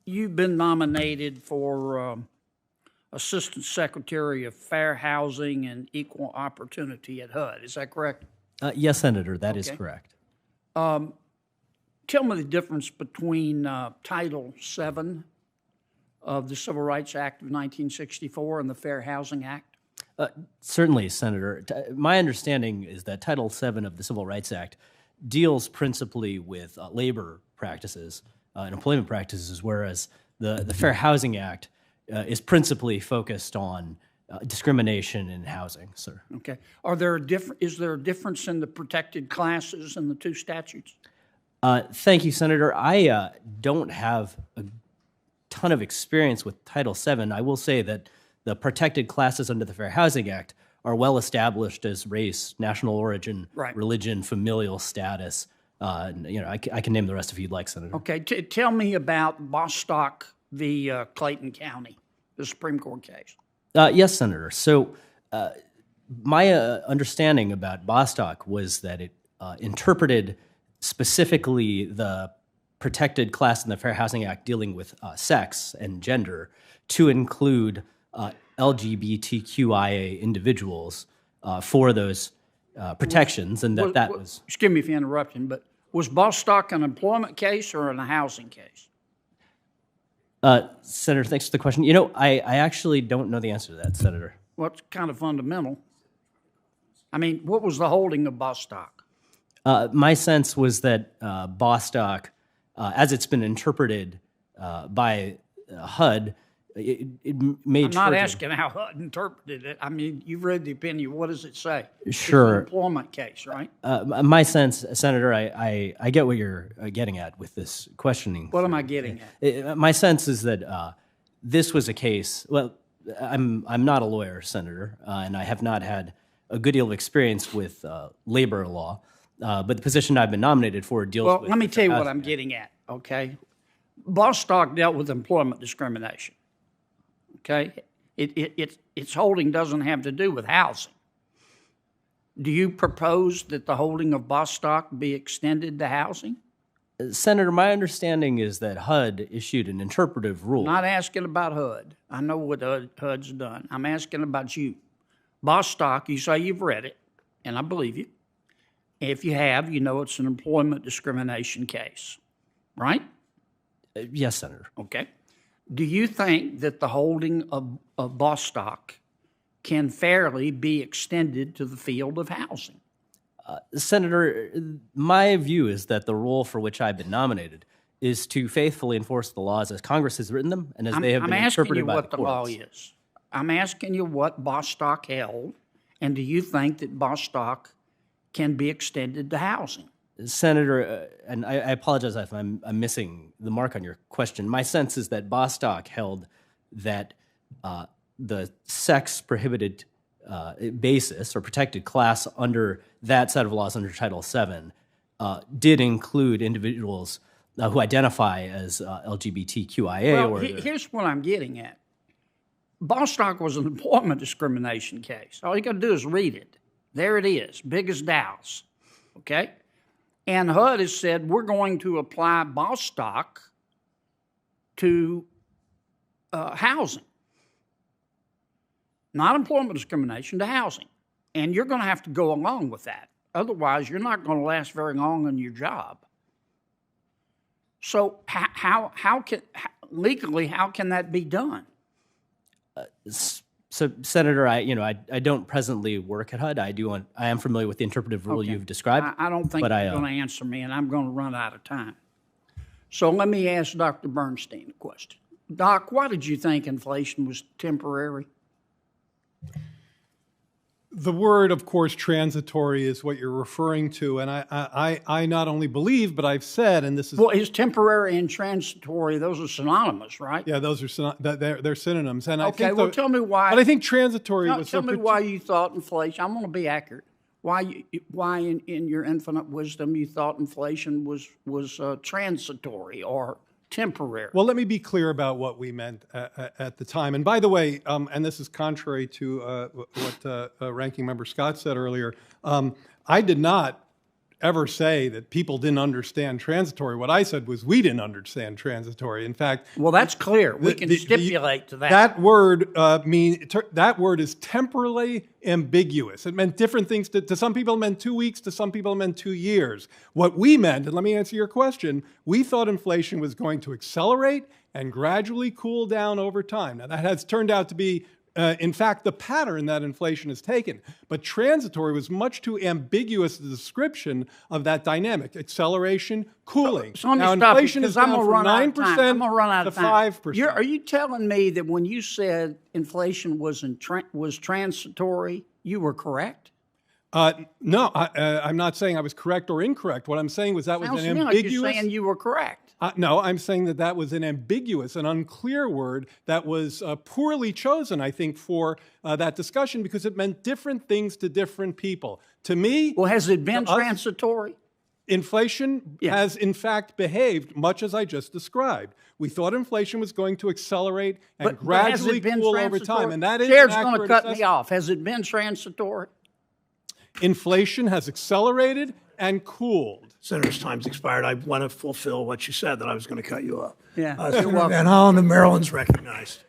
you've been nominated for Assistant Secretary of Fair Housing and Equal Opportunity at HUD. Is that correct? Yes, Senator, that is Okay. correct. Tell me the difference between Title VII of the Civil Rights Act of 1964 and the Fair Housing Act. Certainly, Senator. My understanding is that Title VII of the Civil Rights Act deals principally with labor practices and employment practices, whereas the Fair Housing Act is principally focused on discrimination in housing, sir. Okay. Is there a difference in the protected classes in the two statutes? Thank you, Senator. I don't have a ton of experience with Title VII. I will say that the protected classes under the Fair Housing Act are well established as race, national origin, Right. religion, familial status. I can name the rest if you'd like, Senator. Okay. Tell me about Bostock v. Clayton County, the Supreme Court case. Yes, Senator. So my understanding about Bostock was that it interpreted specifically the protected class in the Fair Housing Act dealing with sex and gender to include LGBTQIA individuals for those protections, and that was... Excuse me for interrupting, but was Bostock an employment case or a housing case? Senator, thanks for the question. You know, I actually don't know the answer to that, Senator. Well, it's kind of fundamental. I mean, what was the holding of Bostock? My sense was that Bostock, as it's been interpreted by HUD, it made... I'm not asking how HUD interpreted it. I mean, you've read the opinion. What does it say? Sure. It's an employment case, right? My sense, Senator, I get what you're getting at with this questioning. What am I getting at? My sense is that this was a case... Well, I'm not a lawyer, Senator, and I have not had a good deal of experience with labor law, but the position I've been nominated for deals with... Well, let me tell you what I'm getting at, okay? Bostock dealt with employment discrimination, okay? Its holding doesn't have to do with housing. Do you propose that the holding of Bostock be extended to housing? Senator, my understanding is that HUD issued an interpretive rule. I'm not asking about HUD. I know what HUD's done. I'm asking about you. Bostock, you say you've read it, and I believe you. If you have, you know it's an employment discrimination case, right? Yes, Senator. Okay. Do you think that the holding of Bostock can fairly be extended to the field of housing? Senator, my view is that the role for which I've been nominated is to faithfully enforce the laws as Congress has written them and as they have been interpreted by the courts. I'm asking you what the law is. I'm asking you what Bostock held, and do you think that Bostock can be extended to housing? Senator, and I apologize if I'm missing the mark on your question. My sense is that Bostock held that the sex prohibited basis or protected class under that set of laws under Title VII did include individuals who identify as LGBTQIA. Well, here's what I'm getting at. Bostock was an employment discrimination case. All you got to do is read it. There it is, big as Dallas, okay? And HUD has said we're going to apply Bostock to housing. Not employment discrimination, to housing. And you're going to have to go along with that. Otherwise, you're not going to last very long in your job. So legally, how can that be done? So, Senator, I don't presently work at HUD. I am familiar with the interpretive rule you've described. I don't think you're going to answer me, and I'm going to run out of time. So let me ask Dr. Bernstein a question. Doc, why did you think inflation was temporary? The word, of course, transitory is what you're referring to, and I not only believe, but I've said, and this is... Well, is temporary and transitory, those are synonymous, right? Yeah, those are they're synonyms. And okay, I think tell me why... But I think transitory was... Tell me why you thought inflation... I'm going to be accurate. Why in your infinite wisdom you thought inflation was transitory or temporary? Well, let me be clear about what we meant at the time. And by the way, and this is contrary to what Ranking Member Scott said earlier, I did not ever say that people didn't understand transitory. What I said was we didn't understand transitory. In fact, Well, that's clear. We can stipulate to that. that word that word is temporally ambiguous. It meant different things. To some people, it meant 2 weeks. To some people, it meant 2 years. What we meant, and let me answer your question, we thought inflation was going to accelerate and gradually cool down over time. Now, that has turned out to be in fact, the pattern that inflation has taken. But transitory was much too ambiguous a description of that dynamic. Acceleration, cooling. So let me now, stop you, inflation is because I'm down gonna from run out of 9% time. I'm gonna run out of to time. 5%. Are you telling me that when you said inflation was transitory, you were correct? No, I'm not saying I was correct or incorrect. What I'm saying was that was Sounds an to me like you're ambiguous... saying you were correct. No, I'm saying that that was an ambiguous and unclear word that was poorly chosen, I think, for that discussion because it meant different things to different people. To me, Well, has it been transitory? inflation has, in fact, behaved much as I just described. We thought inflation was going to accelerate and Has gradually it been cool over transitory? time, and that is Jared's an going to accurate cut me assessment. off. Has it been transitory? Inflation has accelerated and cooled. Senator's time's expired. I want to fulfill what you said, that I was going to cut you off. Yeah, you're Senator welcome. Van Hollen of Maryland's recognized.